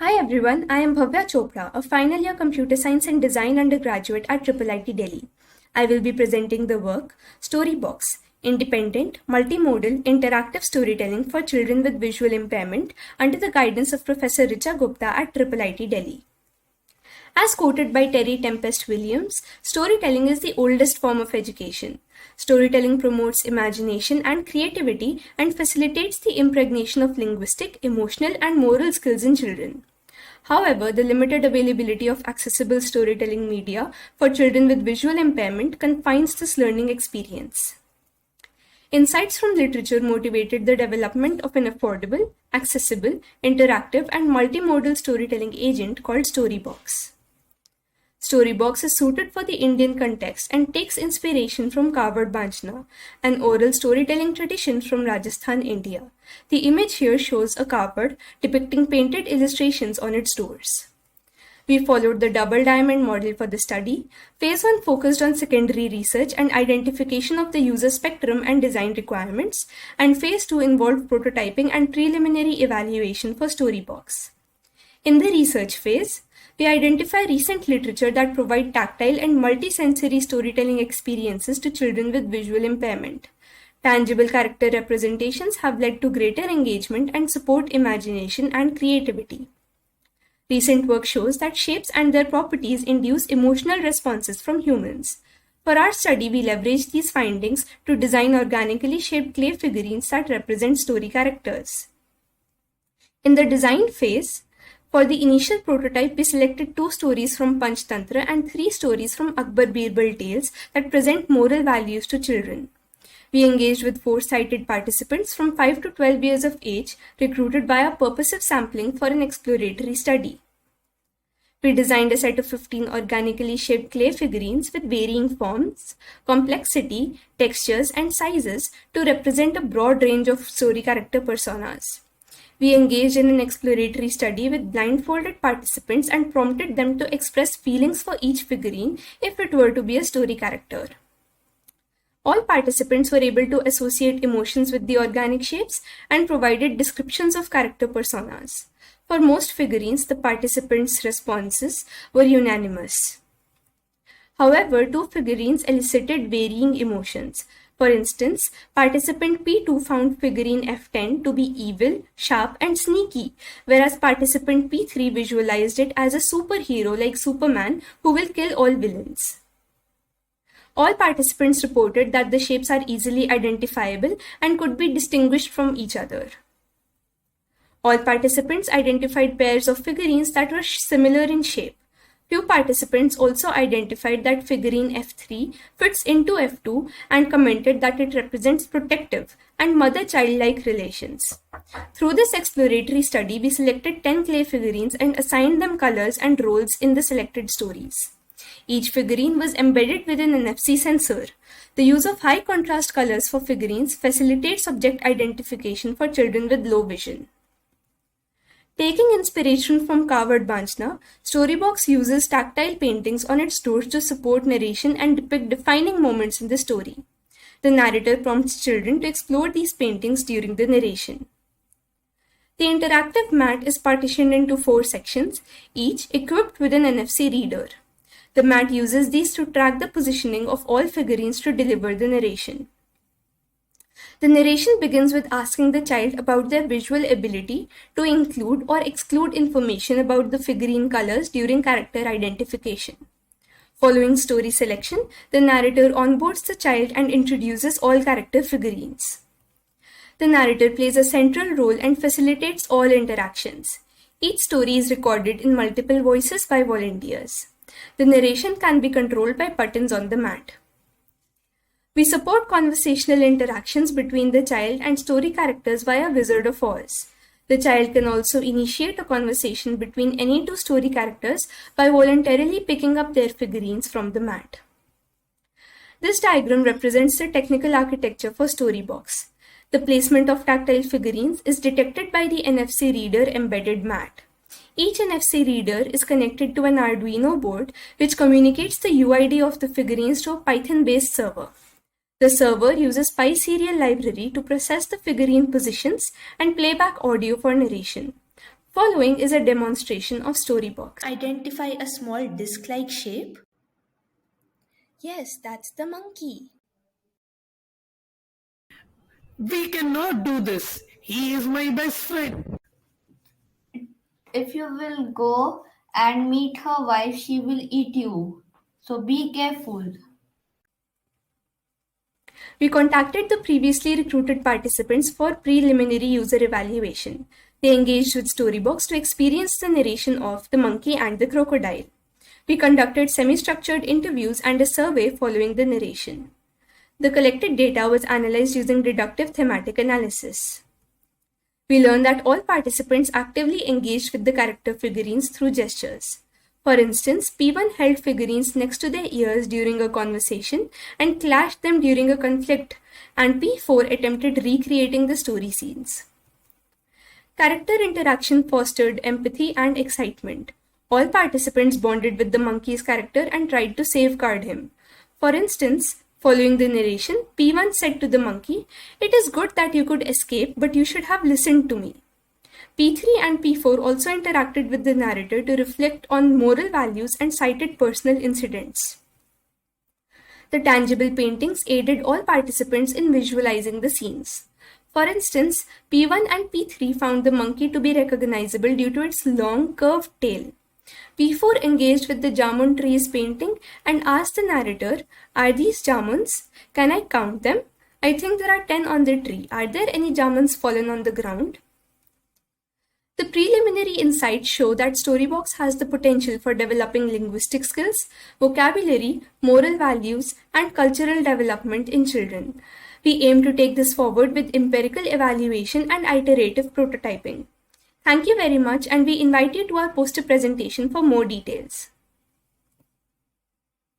Hi everyone, I am Bhavya Chopra, a final year computer science and design undergraduate at IIIT Delhi. I will be presenting the work StoryBox, independent, multi-modal, interactive storytelling for children with visual impairment under the guidance of Professor Richa Gupta at IIIT Delhi. As quoted by Terry Tempest Williams, storytelling is the oldest form of education. Storytelling promotes imagination and creativity and facilitates the impregnation of linguistic, emotional, and moral skills in children. However, the limited availability of accessible storytelling media for children with visual impairment confines this learning experience. Insights from literature motivated the development of an affordable, accessible, interactive, and multimodal storytelling agent called StoryBox. StoryBox is suited for the Indian context and takes inspiration from kaavad baanchana, an oral storytelling tradition from Rajasthan, India. The image here shows a kaavad depicting painted illustrations on its doors. We followed the double diamond model for the study. Phase 1 focused on secondary research and identification of the user spectrum and design requirements, and Phase 2 involved prototyping and preliminary evaluation for StoryBox. In the research phase, we identify recent literature that provide tactile and multisensory storytelling experiences to children with visual impairment. Tangible character representations have led to greater engagement and support imagination and creativity. Recent work shows that shapes and their properties induce emotional responses from humans. For our study, we leveraged these findings to design organically shaped clay figurines that represent story characters. In the design phase, for the initial prototype, we selected 2 stories from Panchtantra and 3 stories from Akbar Birbal tales that present moral values to children. We engaged with 4 sighted participants from 5 to 12 years of age, recruited via purposive sampling for an exploratory study. We designed a set of 15 organically shaped clay figurines with varying forms, complexity, textures, and sizes to represent a broad range of story character personas. We engaged in an exploratory study with blindfolded participants and prompted them to express feelings for each figurine if it were to be a story character. All participants were able to associate emotions with the organic shapes and provided descriptions of character personas. For most figurines, the participants' responses were unanimous. However, 2 figurines elicited varying emotions. For instance, participant P2 found figurine F10 to be evil, sharp, and sneaky, whereas participant P3 visualized it as a superhero like Superman who will kill all villains. All participants reported that the shapes are easily identifiable and could be distinguished from each other. All participants identified pairs of figurines that were similar in shape. Few participants also identified that figurine F3 fits into F2 and commented that it represents protective and mother-child-like relations. Through this exploratory study, we selected 10 clay figurines and assigned them colors and roles in the selected stories. Each figurine was embedded with an NFC sensor. The use of high contrast colors for figurines facilitates object identification for children with low vision. Taking inspiration from kaavad baanchana, StoryBox uses tactile paintings on its doors to support narration and depict defining moments in the story. The narrator prompts children to explore these paintings during the narration. The interactive mat is partitioned into 4 sections, each equipped with an NFC reader. The mat uses these to track the positioning of all figurines to deliver the narration. The narration begins with asking the child about their visual ability to include or exclude information about the figurine colors during character identification. Following story selection, the narrator onboards the child and introduces all character figurines. The narrator plays a central role and facilitates all interactions. Each story is recorded in multiple voices by volunteers. The narration can be controlled by buttons on the mat. We support conversational interactions between the child and story characters via Wizard of Oz. The child can also initiate a conversation between any 2 story characters by voluntarily picking up their figurines from the mat. This diagram represents the technical architecture for StoryBox. The placement of tactile figurines is detected by the NFC reader embedded mat. Each NFC reader is connected to an Arduino board which communicates the UID of the figurines to a Python-based server. The server uses PySerial library to process the figurine positions and playback audio for narration. Following is a demonstration of StoryBox. Identify a small disc-like shape. Yes, that's the monkey. We cannot do this. He is my best friend. If you will go and meet her wife, she will eat you. So be careful. We contacted the previously recruited participants for preliminary user evaluation. They engaged with StoryBox to experience the narration of The Monkey and the Crocodile. We conducted semi-structured interviews and a survey following the narration. The collected data was analyzed using deductive thematic analysis. We learned that all participants actively engaged with the character figurines through gestures. For instance, P1 held figurines next to their ears during a conversation and clashed them during a conflict, and P4 attempted recreating the story scenes. Character interaction fostered empathy and excitement. All participants bonded with the monkey's character and tried to safeguard him. For instance, following the narration, P1 said to the monkey, "It is good that you could escape, but you should have listened to me." P3 and P4 also interacted with the narrator to reflect on moral values and cited personal incidents. The tangible paintings aided all participants in visualizing the scenes. For instance, P1 and P3 found the monkey to be recognizable due to its long, curved tail. P4 engaged with the jamun trees painting and asked the narrator, "Are these jamuns? Can I count them? I think there are 10 on the tree. Are there any jamuns fallen on the ground?" The preliminary insights show that StoryBox has the potential for developing linguistic skills, vocabulary, moral values, and cultural development in children. We aim to take this forward with empirical evaluation and iterative prototyping. Thank you very much, and we invite you to our poster presentation for more details.